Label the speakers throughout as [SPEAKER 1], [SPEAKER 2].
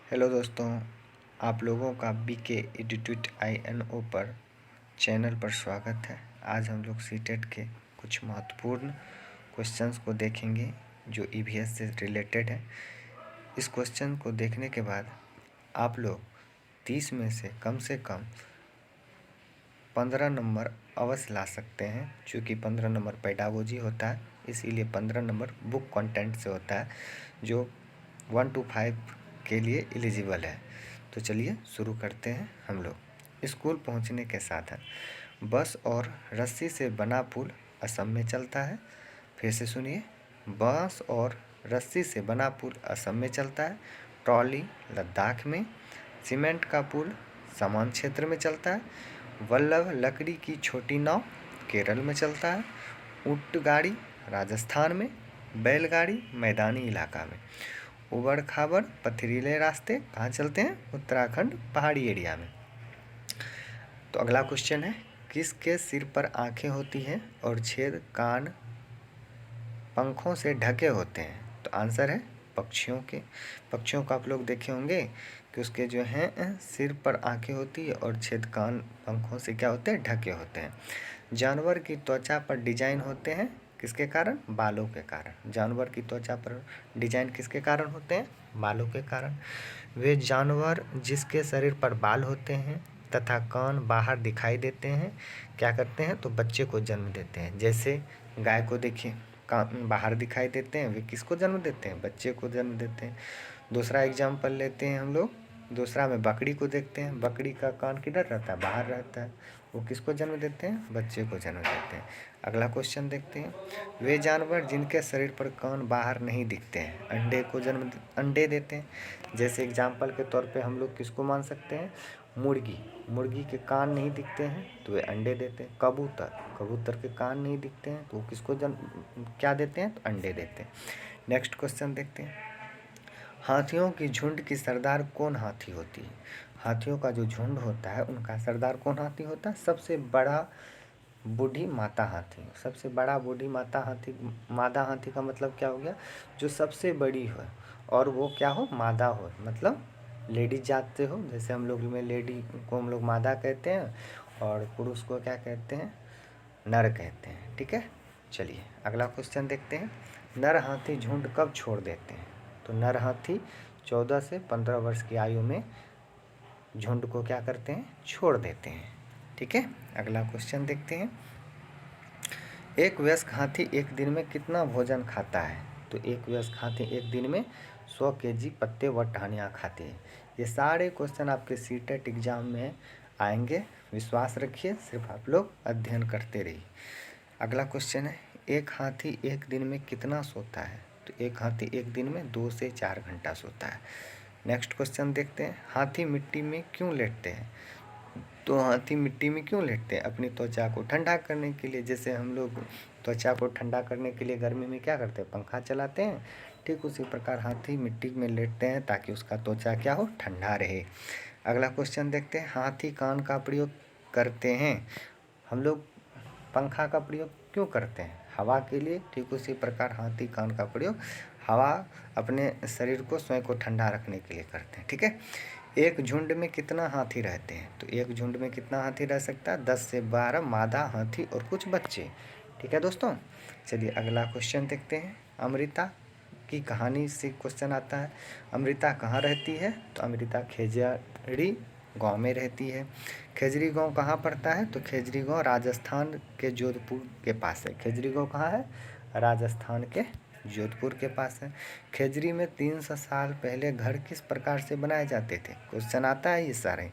[SPEAKER 1] Hello दोस्तों, आप लोगों का BK एडुट्यूट INO पर चैनल पर स्वागत है। आज हम लोग सीटेट के कुछ महत्वपूर्ण क्वेश्चंस को देखेंगे जो EVS से रिलेटेड है। इस क्वेश्चन को देखने के बाद आप लोग 30 में से कम 15 नंबर अवश्य ला सकते हैं। चूँकि 15 नंबर पेडागोजी होता है, इसीलिए 15 नंबर बुक कंटेंट से होता है जो 1 to 5 के लिए एलिजिबल है। तो चलिए शुरू करते हैं हम लोग। स्कूल पहुंचने के साधन। बस और रस्सी से बना पुल असम में चलता है। फिर से सुनिए, बांस और रस्सी से बना पुल असम में चलता है। ट्रॉली लद्दाख में। सीमेंट का पुल समान क्षेत्र में चलता है। वल्लभ लकड़ी की छोटी नाव केरल में चलता है। ऊंट गाड़ी राजस्थान में। बैलगाड़ी मैदानी इलाका में। उबड़ खाबड़ पथरीले रास्ते कहाँ चलते हैं? उत्तराखंड पहाड़ी एरिया में। तो अगला क्वेश्चन है, किसके सिर पर आंखें होती हैं और छेद कान पंखों से ढके होते हैं? तो आंसर है पक्षियों के। पक्षियों को आप लोग देखे होंगे कि उसके जो हैं सिर पर आंखें होती है और छेद कान पंखों से क्या होते हैं? ढके होते हैं। जानवर की त्वचा पर डिजाइन होते हैं किसके कारण? बालों के कारण। जानवर की त्वचा पर डिजाइन किसके कारण होते हैं? बालों के कारण। वे जानवर जिसके शरीर पर बाल होते हैं तथा कान बाहर दिखाई देते हैं क्या करते हैं? तो बच्चे को जन्म देते हैं। जैसे गाय को देखिए, कान बाहर दिखाई देते हैं, वे किसको जन्म देते हैं? बच्चे को जन्म देते हैं। दूसरा एग्जाम्पल लेते हैं हम लोग, दूसरा में बकरी को देखते हैं। बकरी का कान किधर रहता है? बाहर रहता है। वो किसको जन्म देते हैं? बच्चे को जन्म देते हैं। अगला क्वेश्चन देखते हैं, वे जानवर जिनके शरीर पर कान बाहर नहीं दिखते हैं अंडे देते हैं। जैसे एग्जाम्पल के तौर पे हम लोग किसको मान सकते हैं? मुर्गी के कान नहीं दिखते हैं तो वे अंडे देते हैं। कबूतर के कान नहीं दिखते हैं तो वो किसको क्या देते हैं? तो अंडे देते हैं। नेक्स्ट क्वेश्चन देखते हैं, हाथियों की झुंड की सरदार कौन हाथी होती है? हाथियों का जो झुंड होता है उनका सरदार कौन हाथी होता है? सबसे बड़ा बूढ़ी माता हाथी। सबसे बड़ा बूढ़ी माता हाथी। मादा हाथी का मतलब क्या हो गया? जो सबसे बड़ी हो और वो क्या हो? मादा हो, मतलब लेडीज जात से हो। जैसे हम लोग में लेडी को हम लोग मादा कहते हैं और पुरुष को क्या कहते हैं? नर कहते हैं। ठीक है, चलिए अगला क्वेश्चन देखते हैं, नर हाथी झुंड कब छोड़ देते हैं? तो नर हाथी 14 से 15 वर्ष की आयु में झुंड को क्या करते हैं? छोड़ देते हैं। ठीक है, अगला क्वेश्चन देखते हैं, एक वयस्क हाथी एक दिन में कितना भोजन खाता है? तो एक वयस्क हाथी एक दिन में 100 kg पत्ते व टहनियाँ खाती है। ये सारे क्वेश्चन आपके सीटेट एग्जाम में आएंगे, विश्वास रखिए, सिर्फ आप लोग अध्ययन करते रहिए। अगला क्वेश्चन है, एक हाथी एक दिन में कितना सोता है? तो एक हाथी एक दिन में 2 से 4 घंटा सोता है। नेक्स्ट क्वेश्चन देखते हैं, हाथी मिट्टी में क्यों लेटते हैं? तो हाथी मिट्टी में क्यों लेटते हैं? अपनी त्वचा को ठंडा करने के लिए। जैसे हम लोग त्वचा को ठंडा करने के लिए गर्मी में क्या करते हैं? पंखा चलाते हैं। ठीक उसी प्रकार हाथी मिट्टी में लेटते हैं ताकि उसका त्वचा क्या हो? ठंडा रहे। अगला क्वेश्चन देखते हैं, हाथी कान का प्रयोग करते हैं। हम लोग पंखा का प्रयोग क्यों करते हैं? हवा के लिए। ठीक उसी प्रकार हाथी कान का प्रयोग हवा अपने शरीर को स्वयं को ठंडा रखने के लिए करते हैं। ठीक है, एक झुंड में कितना हाथी रहते हैं? तो एक झुंड में कितना हाथी रह सकता है? 10 से 12 मादा हाथी और कुछ बच्चे। ठीक है दोस्तों, चलिए अगला क्वेश्चन देखते हैं, अमृता की कहानी से क्वेश्चन आता है, अमृता कहाँ रहती है? तो अमृता खेजड़ी गांव में रहती है। खेजड़ी गांव कहाँ पड़ता है? तो खेजड़ी गांव राजस्थान के जोधपुर के पास है। खेजड़ी गांव कहाँ है? राजस्थान के जोधपुर के पास है। खेजड़ी में 300 साल पहले घर किस प्रकार से बनाए जाते थे? क्वेश्चन आता है ये सारे।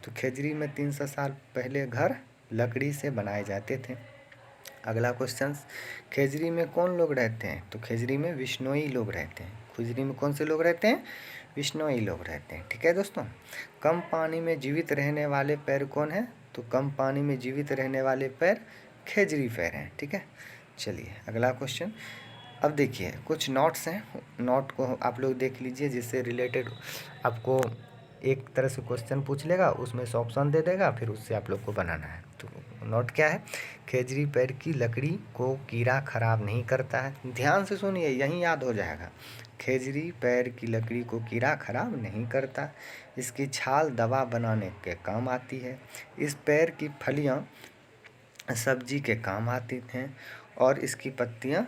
[SPEAKER 1] तो खेजड़ी में 300 साल पहले घर लकड़ी से बनाए जाते थे। अगला क्वेश्चन, खेजड़ी में कौन लोग रहते हैं? तो खेजड़ी में विश्नोई लोग रहते हैं। खेजड़ी में कौन से लोग रहते हैं? विश्नोई लोग रहते हैं। ठीक है दोस्तों, कम पानी में जीवित रहने वाले पैर कौन है? तो कम पानी में जीवित रहने वाले पैर खेजड़ी पैर हैं। ठीक है, चलिए अगला क्वेश्चन। अब देखिए कुछ नोट्स हैं, नोट को आप लोग देख लीजिए, जिससे रिलेटेड आपको एक तरह से क्वेश्चन पूछ लेगा, उसमें से ऑप्शन दे देगा, फिर उससे आप लोग को बनाना है। तो नोट क्या है, खेजड़ी पैर की लकड़ी को कीड़ा खराब नहीं करता है। ध्यान से सुनिए, यहीं याद हो जाएगा। खेजड़ी पैर की लकड़ी को कीड़ा खराब नहीं करता। इसकी छाल दवा बनाने के काम आती है। इस पैर की फलियां सब्जी के काम आती हैं और इसकी पत्तियां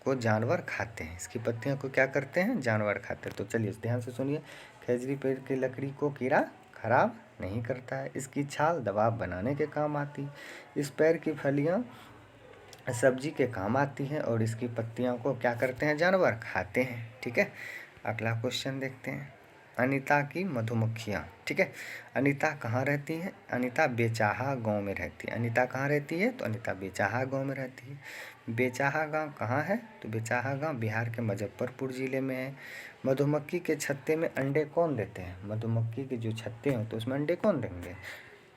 [SPEAKER 1] को जानवर खाते हैं। इसकी पत्तियां को क्या करते हैं? जानवर खाते हैं। तो चलिए ध्यान से सुनिए। खेजड़ी पेड़ की लकड़ी को कीड़ा खराब नहीं करता है। इसकी छाल दवा बनाने के काम आती। इस पेड़ की फलियां सब्जी के काम आती हैं और इसकी पत्तियों को क्या करते हैं? जानवर खाते हैं। ठीक है, अगला क्वेश्चन देखते हैं। अनीता की मधुमक्खियाँ। ठीक है, अनीता कहाँ रहती है? अनीता बेचाहा गांव में रहती है। अनीता कहाँ रहती है? तो अनीता बेचाहा गांव में रहती है। बेचाहा गांव कहाँ है? तो बेचाहा गांव बिहार के मुजफ्फरपुर ज़िले में है। मधुमक्खी के छत्ते में अंडे कौन देते हैं? मधुमक्खी के जो छत्ते हों तो उसमें अंडे कौन देंगे?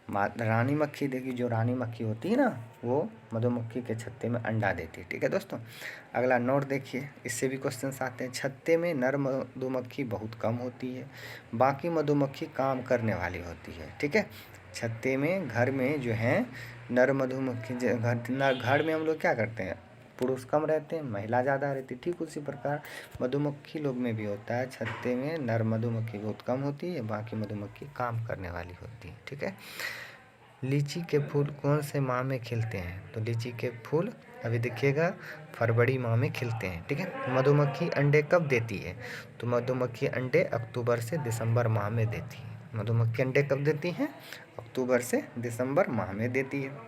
[SPEAKER 1] रानी मक्खी देगी। जो रानी मक्खी होती है ना, वो मधुमक्खी के छत्ते में अंडा देती है। ठीक है दोस्तों, अगला नोट देखिए, इससे भी क्वेश्चंस आते हैं। छत्ते में नर मधुमक्खी बहुत कम होती है, बाकी मधुमक्खी काम करने वाली होती है। ठीक है, छत्ते में घर में जो है नर मधुमक्खी, घर में हम लोग क्या करते हैं? पुरुष कम रहते हैं, महिला ज़्यादा रहती है। ठीक उसी प्रकार मधुमक्खी लोग में भी होता है। छत्ते में नर मधुमक्खी बहुत कम होती है, बाकी मधुमक्खी काम करने वाली होती है। ठीक है, लीची के फूल कौन से माह में खिलते हैं? तो लीची के फूल अभी देखिएगा फरवरी माह में खिलते हैं। ठीक है, मधुमक्खी अंडे कब देती है? तो मधुमक्खी अंडे अक्टूबर से दिसंबर माह में देती है। मधुमक्खी अंडे कब देती हैं? अक्टूबर से दिसंबर माह में देती है।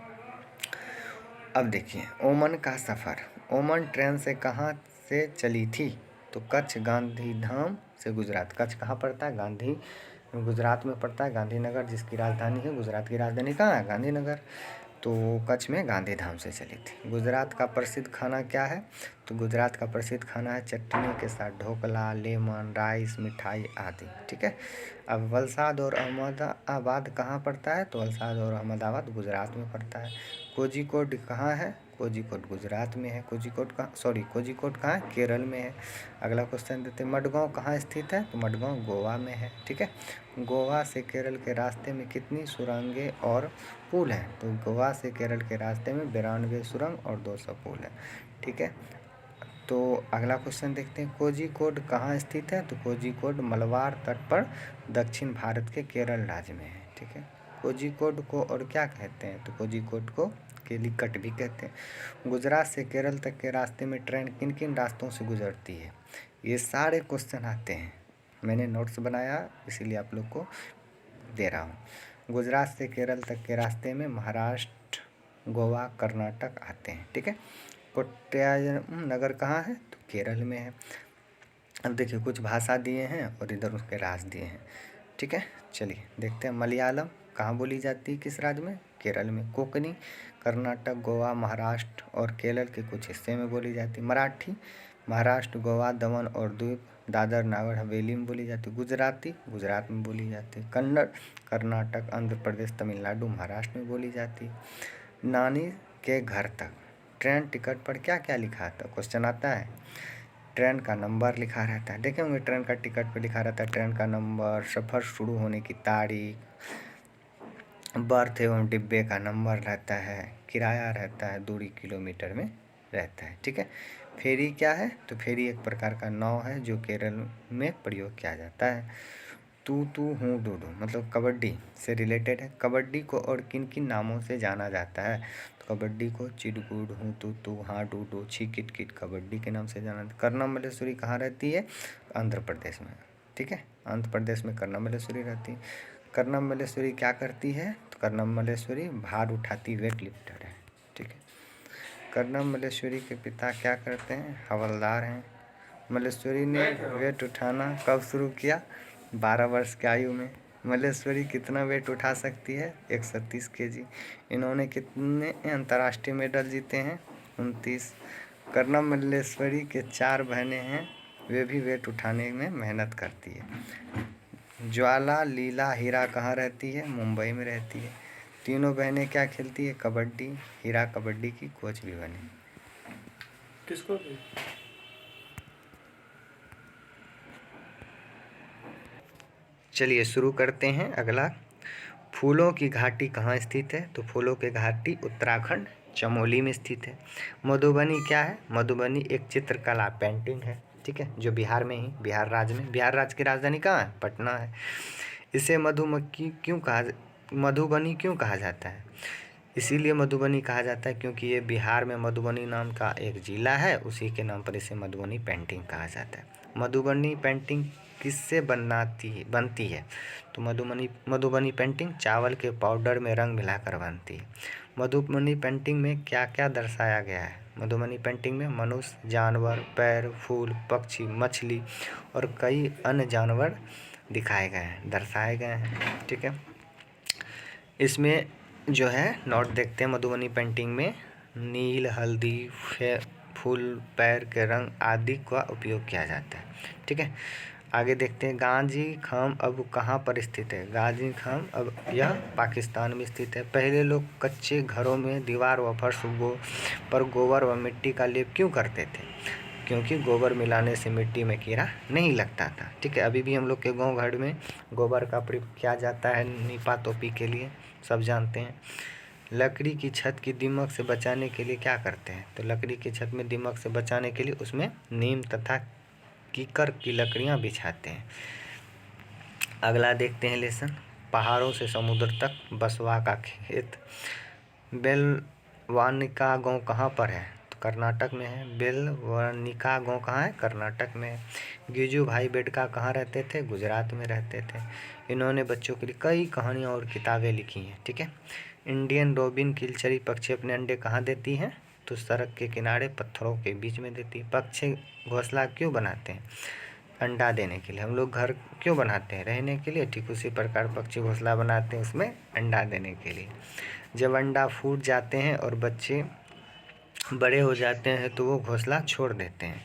[SPEAKER 1] अब देखिए, ओमन का सफ़र। ओमन ट्रेन से कहाँ से चली थी? तो कच्छ गांधीधाम से गुजरात। कच्छ कहाँ पड़ता है? गांधी गुजरात में पड़ता है। गांधीनगर जिसकी राजधानी है, गुजरात की राजधानी कहाँ है? गांधीनगर। तो कच्छ में गांधीधाम से चली थी। गुजरात का प्रसिद्ध खाना क्या है? तो गुजरात का प्रसिद्ध खाना है चटनी के साथ ढोकला, लेमन राइस, मिठाई आदि। ठीक है, अब वलसाड और अहमदाबाद कहाँ पड़ता है? तो वलसाड और अहमदाबाद गुजरात में पड़ता है। कोझिकोड कहाँ है? कोझिकोड गुजरात में है। कोझिकोड कहाँ है? केरल में है। अगला क्वेश्चन देते हैं, मडगांव कहाँ स्थित है? तो मडगांव गोवा में है। ठीक है, गोवा से केरल के रास्ते में कितनी सुरंगें और पुल हैं? तो गोवा से केरल के रास्ते में 92 सुरंग और 200 पुल है। ठीक है, तो अगला क्वेश्चन देखते हैं, कोझिकोड कहाँ स्थित है? तो कोझिकोड मलबार तट पर दक्षिण भारत के केरल राज्य में है। ठीक है, कोझिकोड को और क्या कहते हैं? तो कोझिकोड को केलिकट भी कहते हैं। गुजरात से केरल तक के रास्ते में ट्रेन किन किन रास्तों से गुजरती है? ये सारे क्वेश्चन आते हैं, मैंने नोट्स बनाया इसीलिए आप लोग को दे रहा हूँ। गुजरात से केरल तक के रास्ते में महाराष्ट्र, गोवा, कर्नाटक आते हैं। ठीक है, कोट्टयम नगर कहाँ है? तो केरल में है। अब देखिए, कुछ भाषा दिए हैं और इधर उसके राज्य दिए हैं। ठीक है, चलिए देखते हैं। मलयालम कहाँ बोली जाती है? किस राज्य में? केरल में। कोंकणी कर्नाटक, गोवा, महाराष्ट्र और केरल के कुछ हिस्से में बोली जाती है। मराठी महाराष्ट्र, गोवा, दमन और द्वीप, दादर नागर हवेली में बोली जाती है। गुजराती गुजरात में बोली जाती है। कन्नड़ कर्नाटक, आंध्र प्रदेश, तमिलनाडु, महाराष्ट्र में बोली जाती है। नानी के घर तक ट्रेन टिकट पर क्या क्या लिखा था? क्वेश्चन आता है, ट्रेन का नंबर लिखा रहता है। देखें होंगे ट्रेन का टिकट पे लिखा रहता है ट्रेन का नंबर, सफ़र शुरू होने की तारीख, बर्थ एवं डिब्बे का नंबर रहता है, किराया रहता है, दूरी किलोमीटर में रहता है। ठीक है, फेरी क्या है? तो फेरी एक प्रकार का नाव है जो केरल में प्रयोग किया जाता है। तू तू हूँ डूडू मतलब कबड्डी से रिलेटेड है। कबड्डी को और किन किन नामों से जाना जाता है? तो कबड्डी को चिड़गुड़, हूँ तू तू, हाँ डूडू, छी किट किट कबड्डी के नाम से जाना। कर्णम मल्लेश्वरी कहाँ रहती है? आंध्र प्रदेश में। ठीक है, आंध्र प्रदेश में कर्णम मल्लेश्वरी रहती है। कर्णम मल्लेश्वरी क्या करती है? तो कर्णम मल्लेश्वरी भार उठाती वेट लिफ्टर है। ठीक है, कर्णम मल्लेश्वरी के पिता क्या करते हैं? हवलदार हैं। मल्लेश्वरी ने वेट उठाना कब शुरू किया? 12 वर्ष की आयु में। मल्लेश्वरी कितना वेट उठा सकती है? 130 kg। इन्होंने कितने अंतर्राष्ट्रीय मेडल जीते हैं? 29। कर्णम मल्लेश्वरी के 4 बहनें हैं, वे भी वेट उठाने में मेहनत करती है। ज्वाला लीला हीरा कहाँ रहती है? मुंबई में रहती है। तीनों बहनें क्या खेलती है? कबड्डी। हीरा कबड्डी की कोच भी बनी।
[SPEAKER 2] किसको?
[SPEAKER 1] चलिए शुरू करते हैं। अगला, फूलों की घाटी कहाँ स्थित है? तो फूलों की घाटी उत्तराखंड चमोली में स्थित है। मधुबनी क्या है? मधुबनी एक चित्रकला पेंटिंग है। ठीक है, जो बिहार में ही, बिहार राज्य में, बिहार राज्य की राजधानी कहाँ है? पटना है। इसे मधुबनी क्यों कहा जाता है? इसीलिए मधुबनी कहा जाता है क्योंकि ये बिहार में मधुबनी नाम का एक जिला है, उसी के नाम पर इसे मधुबनी पेंटिंग कहा जाता है। मधुबनी पेंटिंग किससे बनती है? तो मधुबनी पेंटिंग चावल के पाउडर में रंग मिलाकर बनती है। मधुबनी पेंटिंग में क्या क्या दर्शाया गया है? मधुबनी पेंटिंग में मनुष्य, जानवर, पैर, फूल, पक्षी, मछली और कई अन्य जानवर दिखाए गए हैं, दर्शाए गए हैं। ठीक है, इसमें जो है नोट देखते हैं, मधुबनी पेंटिंग में नील, हल्दी, फूल, पैर के रंग आदि का उपयोग किया जाता है। ठीक है, आगे देखते हैं, गाजी खाम अब कहाँ पर स्थित है? गाजी खाम अब यह पाकिस्तान में स्थित है। पहले लोग कच्चे घरों में दीवार व फर्श पर गोबर व मिट्टी का लेप क्यों करते थे? क्योंकि गोबर मिलाने से मिट्टी में कीड़ा नहीं लगता था। ठीक है, अभी भी हम लोग के गांव घर में गोबर का प्रयोग किया जाता है नीपा तोपी के लिए, सब जानते हैं। लकड़ी की छत की दीमक से बचाने के लिए क्या करते हैं? तो लकड़ी की छत में दीमक से बचाने के लिए उसमें नीम तथा कीकर की लकड़ियाँ बिछाते हैं। अगला देखते हैं लेसन, पहाड़ों से समुद्र तक बसवा का खेत। बेलवानिका गांव कहाँ पर है? तो कर्नाटक में है। बेलवानिका गांव कहाँ है? कर्नाटक में है। गिजू भाई बेडका कहाँ रहते थे? गुजरात में रहते थे। इन्होंने बच्चों के लिए कई कहानियाँ और किताबें लिखी हैं। ठीक है, इंडियन रोबिन किलचरी पक्षी अपने अंडे कहाँ देती हैं? तो सड़क के किनारे पत्थरों के बीच में देती है। पक्षी घोंसला क्यों बनाते हैं? अंडा देने के लिए। हम लोग घर क्यों बनाते हैं? रहने के लिए। ठीक उसी प्रकार पक्षी घोंसला बनाते हैं उसमें अंडा देने के लिए। जब अंडा फूट जाते हैं और बच्चे बड़े हो जाते हैं तो वो घोंसला छोड़ देते हैं।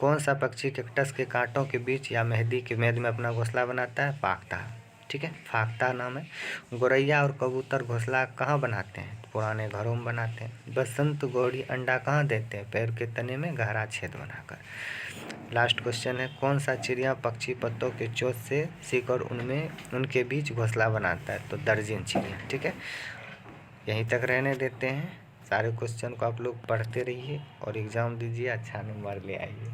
[SPEAKER 1] कौन सा पक्षी कैक्टस के कांटों के बीच या मेहंदी के मेद में अपना घोंसला बनाता है? फाख्ता। ठीक है, फाख्ता नाम है। गोरैया और कबूतर घोंसला कहाँ बनाते हैं? पुराने घरों में बनाते हैं। बसंत गौड़ी अंडा कहाँ देते हैं? पैर के तने में गहरा छेद बनाकर। लास्ट क्वेश्चन है, कौन सा चिड़िया पक्षी पत्तों के चोंच से सीकर उनके बीच घोंसला बनाता है? तो दर्जन चिड़िया। ठीक है, यहीं तक रहने देते हैं। सारे क्वेश्चन को आप लोग पढ़ते रहिए और एग्ज़ाम दीजिए, अच्छा नंबर ले आइए।